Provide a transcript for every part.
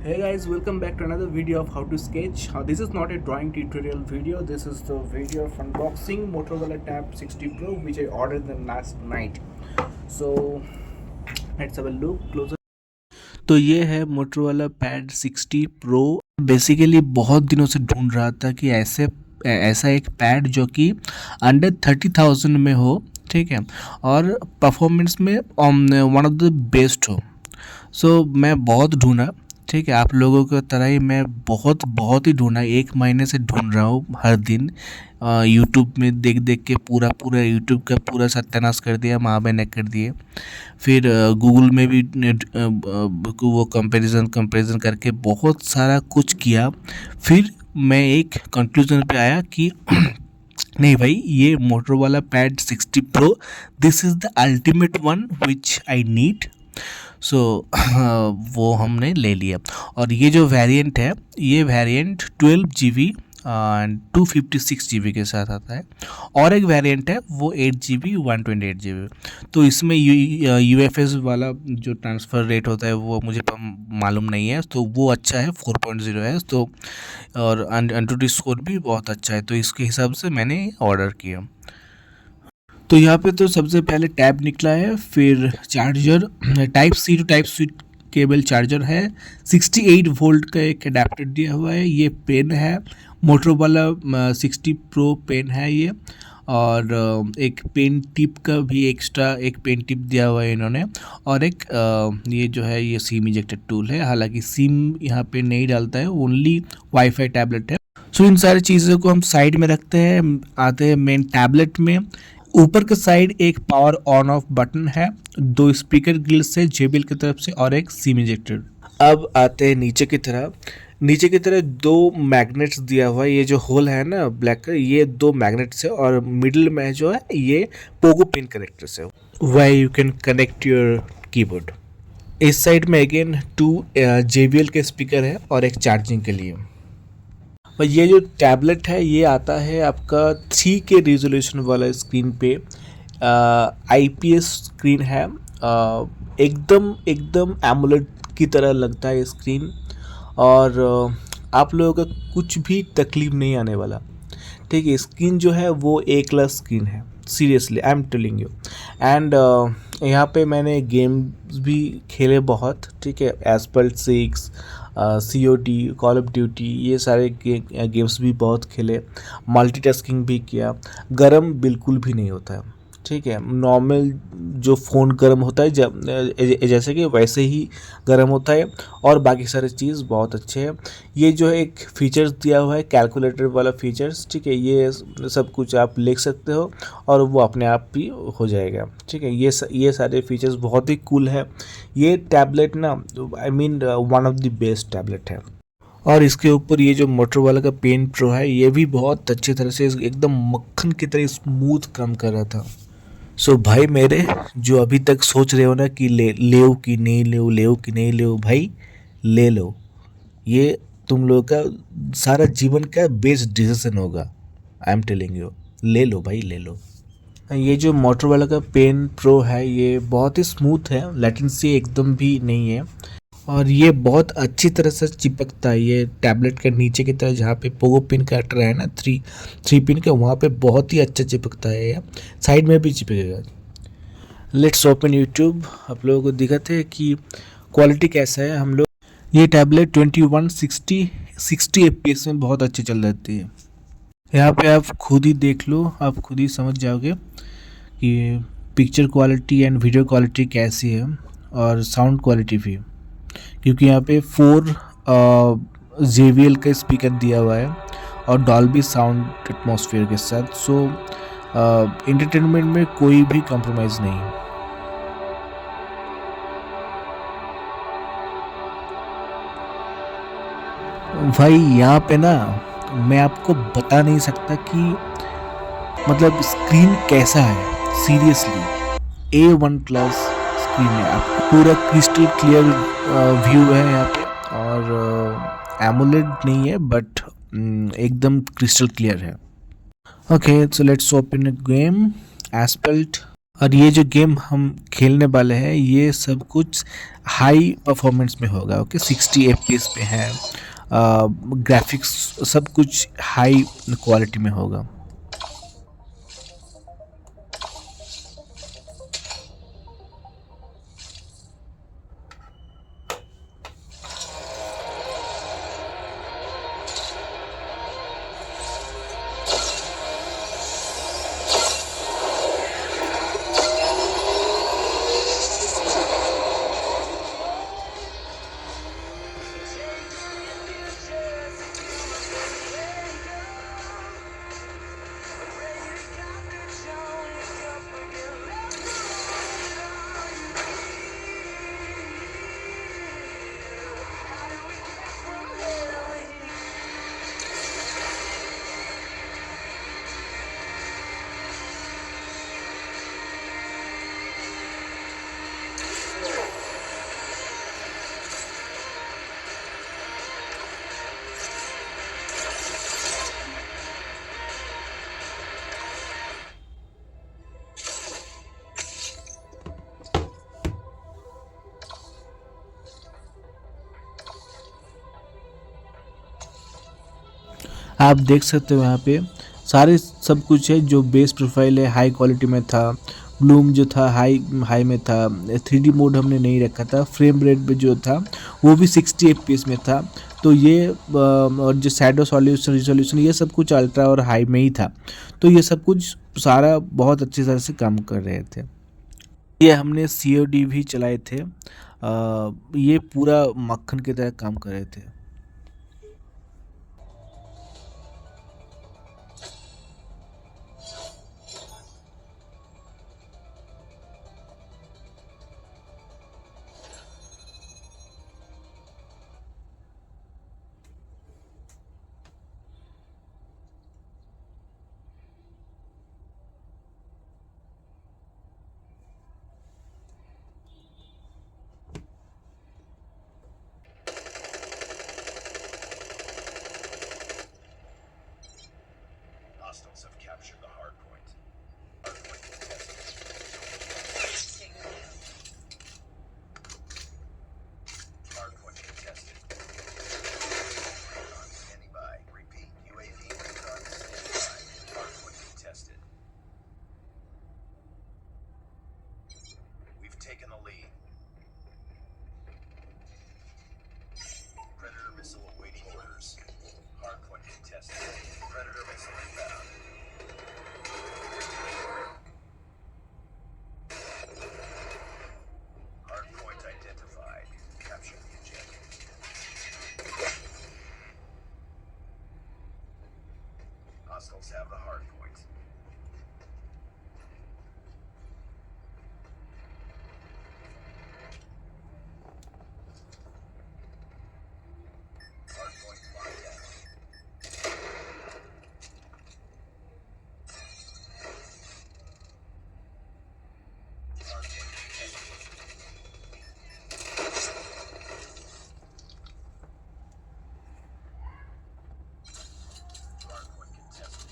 Hey guys, welcome back to another video of how to sketch. This is not a drawing tutorial video. This is the video of unboxing Motorola Tab 60 Pro which I ordered the last night. So let's have a look closer. तो ये है Motorola Pad 60 Pro. Basically बहुत दिनों से ढूंढ रहा था कि ऐसा एक पैड जो कि अंडर 30,000 में हो, ठीक है, और परफॉर्मेंस में वन ऑफ द बेस्ट हो। सो मैं बहुत ढूंढा, ठीक है, आप लोगों की तरह ही मैं बहुत ही ढूंढा, 1 महीने से ढूंढ रहा हूँ हर दिन। यूट्यूब में देख देख के पूरा यूट्यूब का पूरा सत्यानाश कर दिया, माँ बहन कर दिए। फिर गूगल में भी वो कंपैरिजन करके बहुत सारा कुछ किया। फिर मैं एक कंक्लूजन पे आया कि नहीं भाई, ये Motorola pad 60 pro, this is the ultimate one which I need. So वो हमने ले लिया। और ये जो वेरिएंट है, ये वेरिएंट 12 GB एंड 256 GB के साथ आता है। और एक वेरिएंट है वो 8 GB 128 GB। तो इसमें UFS वाला जो ट्रांसफ़र रेट होता है वो मुझे मालूम नहीं है, तो वो अच्छा है, 4.0 है। तो और एंटुटी स्कोर भी बहुत अच्छा है, तो इसके हिसाब से मैंने ऑर्डर किया। तो यहाँ पे तो सबसे पहले टैब निकला है, फिर charger type C to type C cable charger है, 68 वोल्ट का एक अडेप्टर दिया हुआ है। ये पेन है, मोटरोला 60 प्रो पेन है ये। और एक पेन टिप का भी एक्स्ट्रा एक पेन टिप दिया हुआ है इन्होंने। और एक ये जो है ये सिम इजेक्टेड टूल है, हालांकि सिम यहाँ पे नहीं डालता है, ओनली वाईफाई टैबलेट है। सो इन सारी चीज़ों को हम साइड में रखते हैं, आते हैं मेन टैबलेट में। ऊपर के साइड एक पावर ऑन ऑफ बटन है, 2 स्पीकर ग्रिल्स है JBL की तरफ से और एक सिम इंजेक्टेड। अब आते हैं नीचे की तरह 2 मैग्नेट्स दिया हुआ है। ये जो होल है ना ब्लैक का, ये 2 मैग्नेट्स है। और मिडिल में जो है ये पोगो पिन कनेक्टर्स है, why you can connect your keyboard. इस साइड में अगेन 2 JBL के स्पीकर है और एक चार्जिंग के लिए। और ये जो टैबलेट है ये आता है आपका 3K रेजोल्यूशन वाला स्क्रीन पे, IPS स्क्रीन है। एकदम एमोलेड की तरह लगता है स्क्रीन। और आप लोगों का कुछ भी तकलीफ नहीं आने वाला, ठीक है। स्क्रीन जो है वो A+ स्क्रीन है, seriously I am telling you. And यहाँ पे मैंने गेम्स भी खेले बहुत, ठीक है, एस्पल्ट 6, COD, कॉल ऑफ ड्यूटी, ये सारे गेम्स भी बहुत खेले, मल्टीटास्किंग भी किया। गर्म बिल्कुल भी नहीं होता है, ठीक है। नॉर्मल जो फ़ोन गर्म होता है जब जैसे कि वैसे ही गर्म होता है। और बाकी सारे चीज़ बहुत अच्छे हैं। ये जो एक फीचर्स दिया हुआ है कैलकुलेटर वाला फीचर्स, ठीक है, ये सब कुछ आप लिख सकते हो और वो अपने आप भी हो जाएगा, ठीक है। ये सारे फीचर्स बहुत ही कूल है। ये टैबलेट ना, I mean one of the best tablet है। और इसके ऊपर ये जो मोटरोला का पेन प्रो है, ये भी बहुत अच्छी तरह से एकदम मक्खन की तरह स्मूथ काम कर रहा था। सो भाई मेरे जो अभी तक सोच रहे हो ना कि ले कि नहीं ले भाई ले लो। ये तुम लोगों का सारा जीवन का बेस्ट डिसीजन होगा, आई एम टेलिंग यू। ले लो भाई, ले लो। ये जो मोटरोला का पेन प्रो है ये बहुत ही स्मूथ है, लेटेंसी एकदम भी नहीं है। और ये बहुत अच्छी तरह से चिपकता है, ये टैबलेट के नीचे की तरह जहाँ पे पोगो पिन कनेक्टर है ना, थ्री पिन का, वहाँ पे बहुत ही अच्छा चिपकता है। ये साइड में भी चिपकेगा। लेट्स ओपन यूट्यूब, आप लोगों को दिखाते हैं कि क्वालिटी कैसा है। हम लोग ये टैबलेट 2160 FPS में बहुत अच्छी चल जाती है। यहाँ पे आप खुद ही देख लो, आप खुद ही समझ जाओगे कि picture quality and video quality कैसी है, और साउंड क्वालिटी भी, क्योंकि यहाँ पे 4 JBL का स्पीकर दिया हुआ है और डॉल्बी साउंड एटमॉस्फेयर के साथ। सो एंटरटेनमेंट में कोई भी कॉम्प्रोमाइज़ नहीं है। भाई यहाँ पे ना मैं आपको बता नहीं सकता कि मतलब स्क्रीन कैसा है, सीरियसली A1+ स्क्रीन है। आपको पूरा क्रिस्टल क्लियर व्यू है यहाँ पे। और एमोलेड नहीं है, बट एकदम क्रिस्टल क्लियर है। Okay, so let's open a game, Asphalt. और ये जो गेम हम खेलने वाले हैं ये सब कुछ हाई परफॉर्मेंस में होगा। ओके, 60 FPS पे है। ग्राफिक्स सब कुछ हाई क्वालिटी में होगा। आप देख सकते हो यहाँ पे सारे सब कुछ है जो बेस प्रोफाइल है हाई क्वालिटी में था। ब्लूम जो था हाई हाई में था। 3D मोड हमने नहीं रखा था। फ्रेम रेट पे जो था वो भी 60 FPS में था। तो ये और जो शैडो सॉल्यूशन रिजोल्यूशन ये सब कुछ अल्ट्रा और हाई में ही था। तो ये सब कुछ सारा बहुत अच्छी तरह से काम कर रहे थे। ये हमने COD भी चलाए थे। ये पूरा मक्खन की तरह काम कर रहे थे। Hostiles have captured the hard point. Hard point contested. Hard point contested. Recon standing by. Repeat. UAV recon standing by. Hard point contested. We've taken the lead. Predator missile awaiting orders. Hard point contested. Predator missile inbound. Hard point identified. Capture the objective. Hostiles have the hard point. Hard point locked down. Hard point contested. Hard point contested.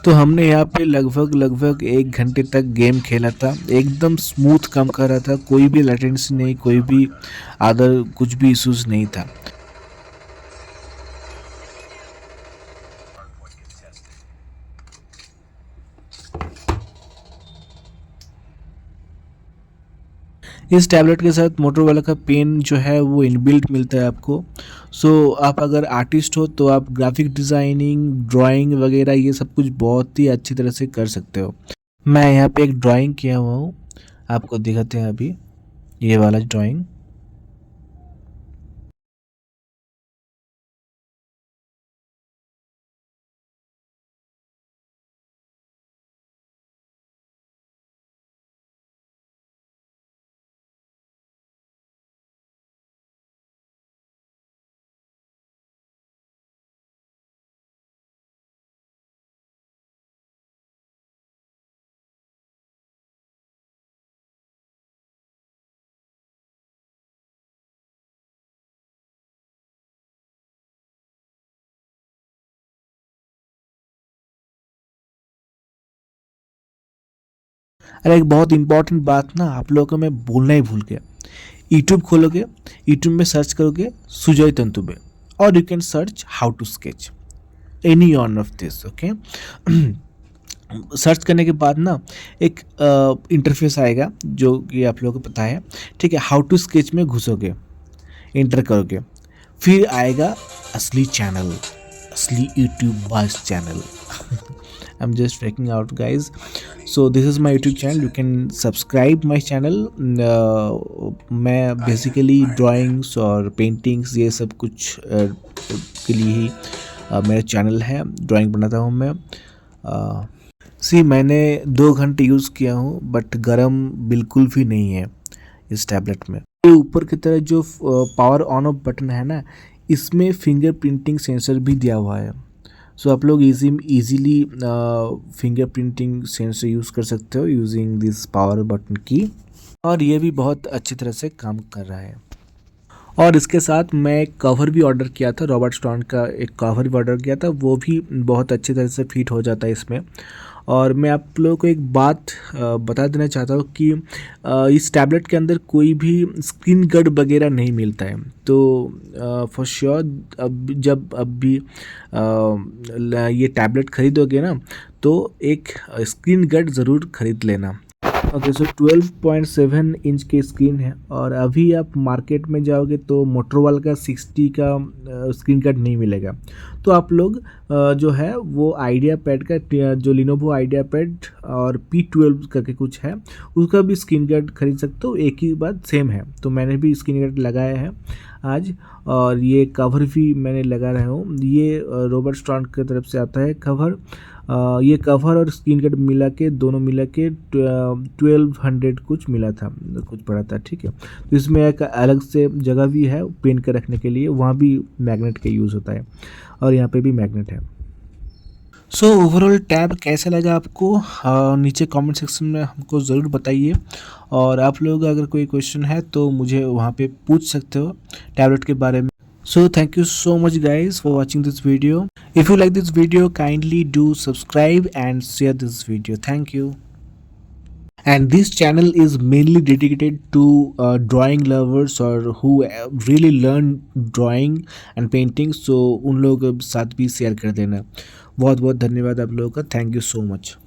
तो हमने यहाँ पे लगभग लगभग 1 घंटे तक game खेला था। एकदम स्मूथ काम कर रहा था। कोई भी लेटेंसी नहीं, कोई भी अदर कुछ भी इश्यूज नहीं था। Hard point contested. इस टैबलेट के साथ मोटरोला का पेन जो है वो इनबिल्ट मिलता है आपको। सो आप अगर आर्टिस्ट हो तो आप ग्राफिक डिज़ाइनिंग ड्राइंग वगैरह ये सब कुछ बहुत ही अच्छी तरह से कर सकते हो। मैं यहाँ पे एक ड्राइंग किया हुआ हूँ, आपको दिखाते हैं अभी ये वाला ड्राइंग। अरे एक बहुत इंपॉर्टेंट बात ना आप लोगों को मैं बोलना ही भूल गया। यूट्यूब खोलोगे, यूट्यूब में सर्च करोगे सुजय तंतुबे और you can search how to sketch any one of this, okay. Search करने के बाद ना एक इंटरफेस आएगा जो कि आप लोगों को पता है, ठीक है। हाउ टू स्केच में घुसोगे, इंटर करोगे, फिर आएगा असली चैनल, असली यूट्यूब बस channel. I am just freaking out guys. So this is my YouTube channel, you can subscribe my channel. मैं बेसिकली ड्राइंग्स और पेंटिंग्स ये सब कुछ के लिए ही मेरा चैनल है। ड्राइंग बनाता हूँ मैं। मैंने 2 घंटे यूज़ किया हूँ बट गर्म बिल्कुल भी नहीं है इस टैबलेट में। ये ऊपर की तरह जो पावर ऑन ऑफ बटन है ना, इसमें फिंगर प्रिंटिंग सेंसर भी दिया हुआ है। सो आप लोग easily finger printing sensor use कर सकते हो यूजिंग दिस पावर बटन की, और ये भी बहुत अच्छी तरह से काम कर रहा है। और इसके साथ मैं एक कवर भी ऑर्डर किया था, रॉबर्ट स्टोन का एक कवर भी ऑर्डर किया था, वो भी बहुत अच्छी तरह से फिट हो जाता है इसमें। और मैं आप लोगों को एक बात बता देना चाहता हूँ कि इस टैबलेट के अंदर कोई भी स्क्रीन गार्ड वगैरह नहीं मिलता है। तो फॉर श्योर अब भी ये टैबलेट ख़रीदोगे ना तो एक स्क्रीन गार्ड ज़रूर ख़रीद लेना। ओके, सो 12.7 इंच की स्क्रीन है, और अभी आप मार्केट में जाओगे तो मोटरोला का 60 का स्क्रीन गार्ड नहीं मिलेगा। तो आप लोग जो है वो आइडिया पैड का, जो लिनोवो आइडिया पैड और P12 करके कुछ है, उसका भी स्क्रीन गार्ड खरीद सकते हो। एक ही बात सेम है। तो मैंने भी स्क्रीन गार्ड लगाया है आज, और ये कवर भी मैंने लगा रहा हूँ। ये रॉबर्ट स्टोन की तरफ से आता है कवर। ये कवर और स्क्रीन गार्ड दोनों मिला के 1200 कुछ मिला था, कुछ पड़ा था, ठीक है। तो इसमें एक अलग से जगह भी है पेन के रखने के लिए, वहाँ भी मैग्नेट का यूज़ होता है, और यहाँ पे भी मैग्नेट है। सो ओवरऑल टैब कैसा लगा आपको, नीचे कमेंट सेक्शन में हमको ज़रूर बताइए। और आप लोग अगर कोई क्वेश्चन है तो मुझे वहाँ पे पूछ सकते हो टैबलेट के बारे में। So thank you so much guys for watching this video. If you like this video, kindly do subscribe and share this video. Thank you. And this channel is mainly dedicated to drawing lovers or who really learn drawing and painting. So उन लोगों के साथ भी share कर देना। बहुत बहुत धन्यवाद आप लोगों का। Thank you so much.